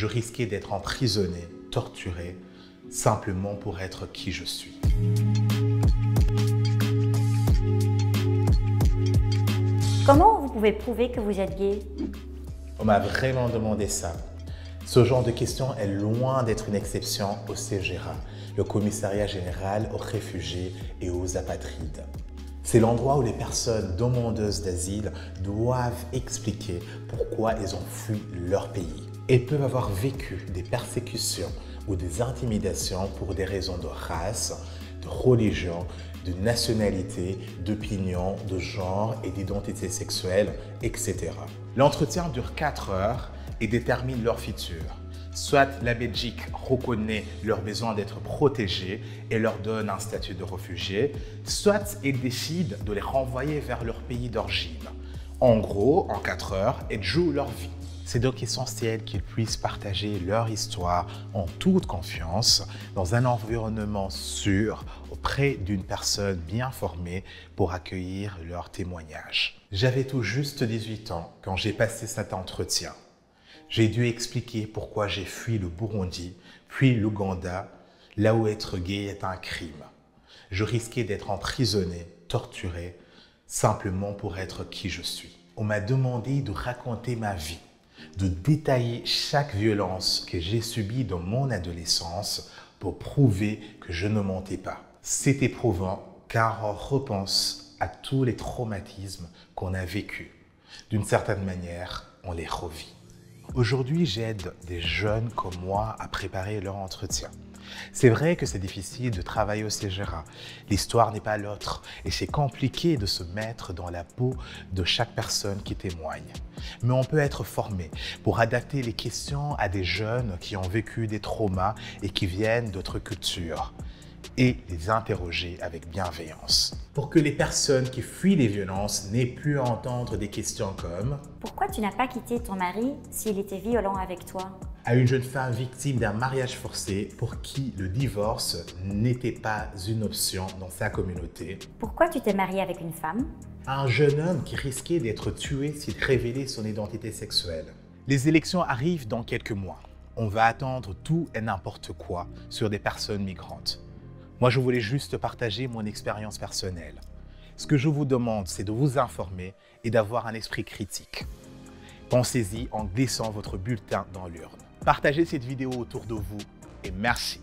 je risquais d'être emprisonné, torturé, simplement pour être qui je suis. Comment vous pouvez prouver que vous êtes gay? On m'a vraiment demandé ça. Ce genre de question est loin d'être une exception au CGRA, le Commissariat général aux réfugiés et aux apatrides. C'est l'endroit où les personnes demandeuses d'asile doivent expliquer pourquoi elles ont fui leur pays. Elles peuvent avoir vécu des persécutions ou des intimidations pour des raisons de race, de religion, de nationalité, d'opinion, de genre et d'identité sexuelle, etc. L'entretien dure 4 heures et détermine leur futur. Soit la Belgique reconnaît leur besoin d'être protégés et leur donne un statut de réfugié, soit elle décide de les renvoyer vers leur pays d'origine. En gros, en 4 heures, elles jouent leur vie. C'est donc essentiel qu'ils puissent partager leur histoire en toute confiance, dans un environnement sûr, auprès d'une personne bien formée pour accueillir leur témoignage. J'avais tout juste 18 ans quand j'ai passé cet entretien. J'ai dû expliquer pourquoi j'ai fui le Burundi, puis l'Ouganda, là où être gay est un crime. Je risquais d'être emprisonné, torturé, simplement pour être qui je suis. On m'a demandé de raconter ma vie, de détailler chaque violence que j'ai subie dans mon adolescence pour prouver que je ne mentais pas. C'est éprouvant car on repense à tous les traumatismes qu'on a vécus. D'une certaine manière, on les revit. Aujourd'hui, j'aide des jeunes comme moi à préparer leur entretien. C'est vrai que c'est difficile de travailler au CGRA. L'histoire n'est pas l'autre et c'est compliqué de se mettre dans la peau de chaque personne qui témoigne. Mais on peut être formé pour adapter les questions à des jeunes qui ont vécu des traumas et qui viennent d'autres cultures et les interroger avec bienveillance. Pour que les personnes qui fuient les violences n'aient plus à entendre des questions comme « Pourquoi tu n'as pas quitté ton mari s'il était violent avec toi ?» à une jeune femme victime d'un mariage forcé pour qui le divorce n'était pas une option dans sa communauté. Pourquoi tu t'es marié avec une femme? À un jeune homme qui risquait d'être tué s'il révélait son identité sexuelle. Les élections arrivent dans quelques mois. On va attendre tout et n'importe quoi sur des personnes migrantes. Moi, je voulais juste partager mon expérience personnelle. Ce que je vous demande, c'est de vous informer et d'avoir un esprit critique. Pensez-y en glissant votre bulletin dans l'urne. Partagez cette vidéo autour de vous et merci.